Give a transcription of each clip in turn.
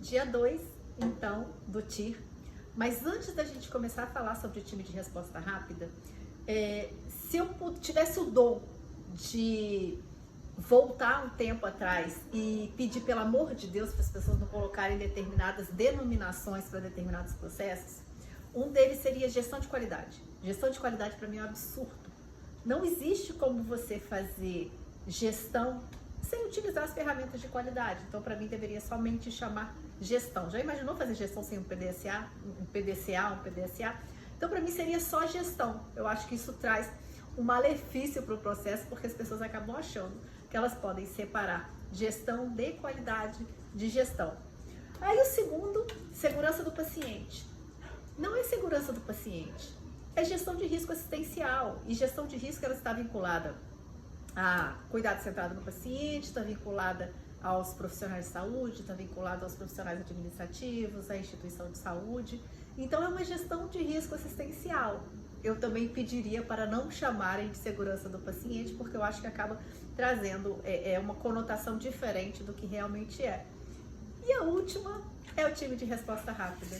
dia 2, então, do TIR. Mas antes da gente começar a falar sobre o time de resposta rápida, se eu tivesse o dom de voltar um tempo atrás e pedir, pelo amor de Deus, para as pessoas não colocarem determinadas denominações para determinados processos, um deles seria gestão de qualidade. Gestão de qualidade para mim é um absurdo. Não existe como você fazer gestão sem utilizar as ferramentas de qualidade. Então, para mim, deveria somente chamar gestão. Já imaginou fazer gestão sem um PDCA, um PDCA? Então, para mim, seria só gestão. Eu acho que isso traz um malefício para o processo, porque as pessoas acabam achando que elas podem separar gestão de qualidade de gestão. Aí, o segundo, segurança do paciente. Não é segurança do paciente, é gestão de risco assistencial. E gestão de risco, ela está vinculada a cuidado centrado no paciente, está vinculada aos profissionais de saúde, está vinculada aos profissionais administrativos, à instituição de saúde. Então, é uma gestão de risco assistencial. Eu também pediria para não chamarem de segurança do paciente, porque eu acho que acaba trazendo uma conotação diferente do que realmente é. E a última é o time de resposta rápida.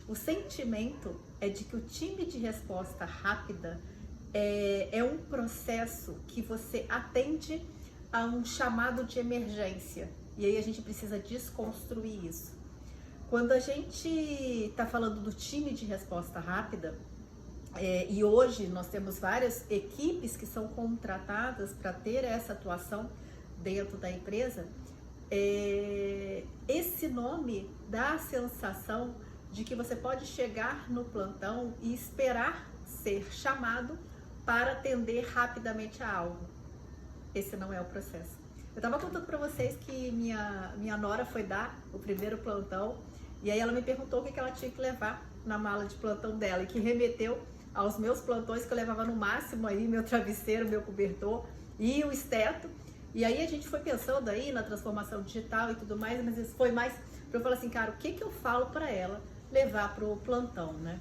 O sentimento é de que o time de resposta rápida é um processo que você atende a um chamado de emergência. E aí a gente precisa desconstruir isso. Quando a gente está falando do time de resposta rápida, e hoje nós temos várias equipes que são contratadas para ter essa atuação dentro da empresa, esse nome dá a sensação de que você pode chegar no plantão e esperar ser chamado para atender rapidamente a algo. Esse não é o processo. Eu estava contando para vocês que minha nora foi dar o primeiro plantão e aí ela me perguntou o que ela tinha que levar na mala de plantão dela, e que remeteu aos meus plantões, que eu levava no máximo aí meu travesseiro, meu cobertor e o esteto. E aí a gente foi pensando aí na transformação digital e tudo mais, mas isso foi mais para eu falar assim, cara, o que eu falo para ela levar para o plantão, né?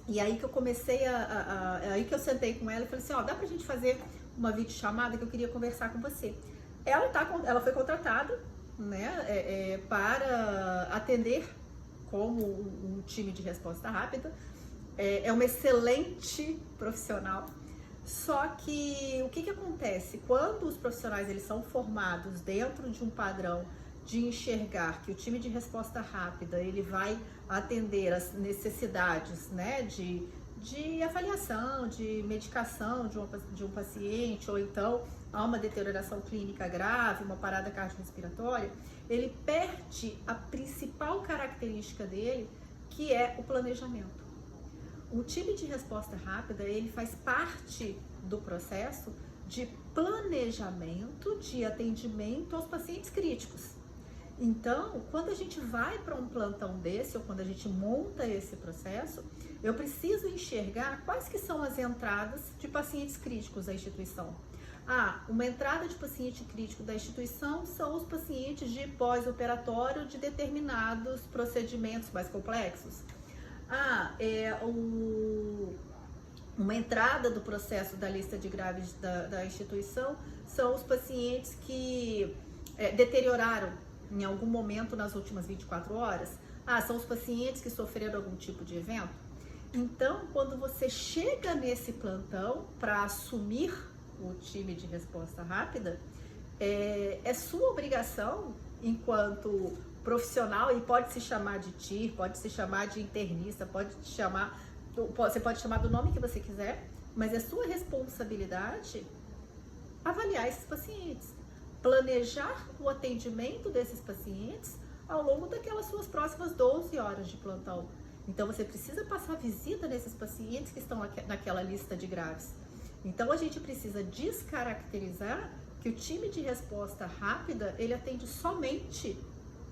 E aí que eu comecei aí que eu sentei com ela e falei assim, ó, dá pra gente fazer uma videochamada que eu queria conversar com você. Ela foi contratada, né, para atender como um time de resposta rápida. É uma excelente profissional. Só que o que acontece? Quando os profissionais eles são formados dentro de um padrão de enxergar que o time de resposta rápida ele vai atender as necessidades, né, de avaliação, de medicação de um paciente, ou então há uma deterioração clínica grave, uma parada cardiorrespiratória, ele perde a principal característica dele, que é o planejamento. O time de resposta rápida, ele faz parte do processo de planejamento de atendimento aos pacientes críticos. Então, quando a gente vai para um plantão desse, ou quando a gente monta esse processo, eu preciso enxergar quais que são as entradas de pacientes críticos da instituição. Uma entrada de paciente crítico da instituição são os pacientes de pós-operatório de determinados procedimentos mais complexos. Uma entrada do processo da lista de graves da instituição são os pacientes que deterioraram em algum momento nas últimas 24 horas. São os pacientes que sofreram algum tipo de evento. Então, quando você chega nesse plantão para assumir o time de resposta rápida, é sua obrigação enquanto profissional, e pode se chamar de TIR, pode se chamar de internista, você pode chamar do nome que você quiser, mas é sua responsabilidade avaliar esses pacientes, planejar o atendimento desses pacientes ao longo daquelas suas próximas 12 horas de plantão. Então, você precisa passar visita nesses pacientes que estão naquela lista de graves. Então, a gente precisa descaracterizar que o time de resposta rápida, ele atende somente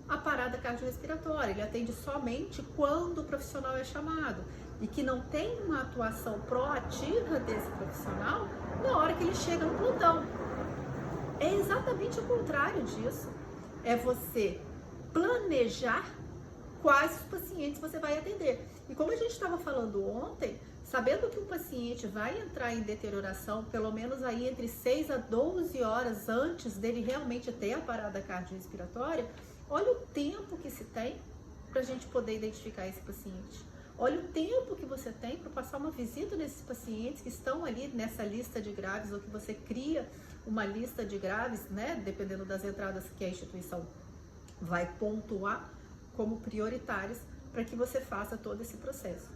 a parada cardiorrespiratória, ele atende somente quando o profissional é chamado, e que não tem uma atuação proativa desse profissional na hora que ele chega no plantão. É exatamente o contrário disso. É você planejar quais pacientes você vai atender. E como a gente estava falando ontem, sabendo que um paciente vai entrar em deterioração pelo menos aí entre 6 a 12 horas antes dele realmente ter a parada cardiorrespiratória, Olha o tempo que se tem para a gente poder identificar esse paciente. Olha o tempo que você tem para passar uma visita nesses pacientes que estão ali nessa lista de graves, ou que você cria uma lista de graves, né, dependendo das entradas que a instituição vai pontuar como prioritárias para que você faça todo esse processo.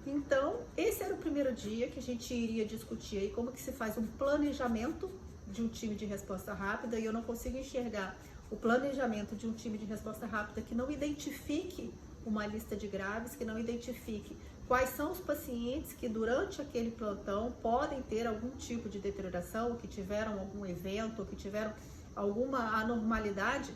Então, esse era o primeiro dia que a gente iria discutir aí como que se faz um planejamento de um time de resposta rápida, e eu não consigo enxergar o planejamento de um time de resposta rápida que não identifique uma lista de graves, que não identifique quais são os pacientes que durante aquele plantão podem ter algum tipo de deterioração, que tiveram algum evento, que tiveram alguma anormalidade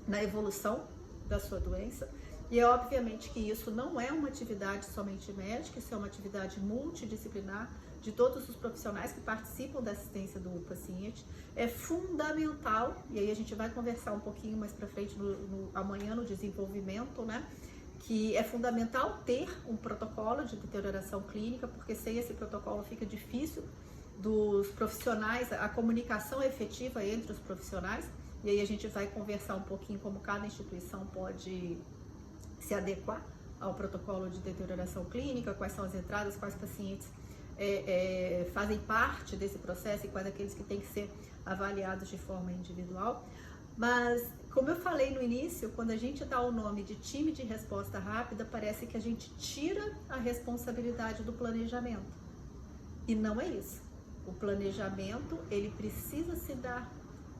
na evolução da sua doença. E é obviamente que isso não é uma atividade somente médica, isso é uma atividade multidisciplinar de todos os profissionais que participam da assistência do paciente. É fundamental, e aí a gente vai conversar um pouquinho mais para frente amanhã no desenvolvimento, né? Que é fundamental ter um protocolo de deterioração clínica, porque sem esse protocolo fica difícil dos profissionais, a comunicação efetiva entre os profissionais. E aí a gente vai conversar um pouquinho como cada instituição pode se adequar ao protocolo de deterioração clínica, quais são as entradas, quais pacientes fazem parte desse processo e quais aqueles que têm que ser avaliados de forma individual. Mas, como eu falei no início, quando a gente dá o nome de time de resposta rápida, parece que a gente tira a responsabilidade do planejamento. E não é isso. O planejamento, ele precisa se dar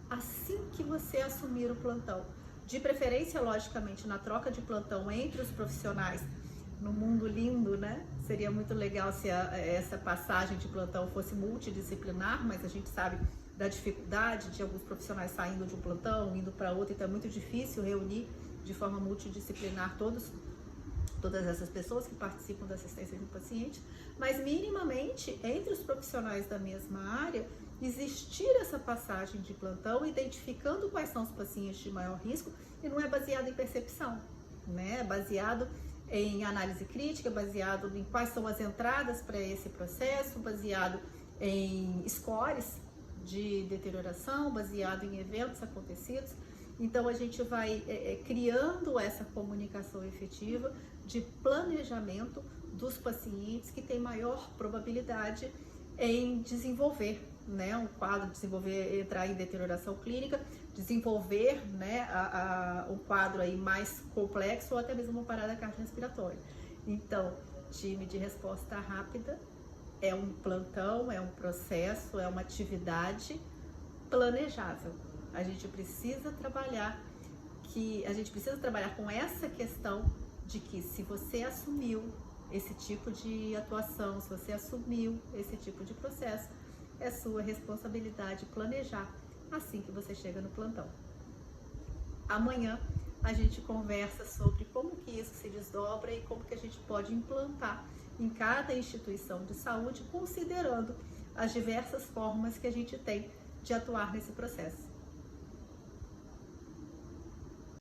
assim que você assumir o plantão. De preferência, logicamente, na troca de plantão entre os profissionais, no mundo lindo, né? Seria muito legal se essa passagem de plantão fosse multidisciplinar, mas a gente sabe da dificuldade de alguns profissionais saindo de um plantão, indo para outro, então é muito difícil reunir de forma multidisciplinar todas essas pessoas que participam da assistência do paciente, mas minimamente entre os profissionais da mesma área, existir essa passagem de plantão, identificando quais são os pacientes de maior risco, e não é baseado em percepção, né? É baseado em análise crítica, baseado em quais são as entradas para esse processo, baseado em scores de deterioração, baseado em eventos acontecidos. Então a gente vai criando essa comunicação efetiva de planejamento dos pacientes que tem maior probabilidade em desenvolver, né, um quadro, entrar em deterioração clínica, desenvolver, né, um quadro aí mais complexo ou até mesmo uma parada cardiorrespiratória. Então, time de resposta rápida é um plantão, é um processo, é uma atividade planejável. A gente precisa trabalhar com essa questão de que se você assumiu esse tipo de atuação, se você assumiu esse tipo de processo, é sua responsabilidade planejar assim que você chega no plantão. Amanhã a gente conversa sobre como que isso se desdobra e como que a gente pode implantar em cada instituição de saúde, considerando as diversas formas que a gente tem de atuar nesse processo.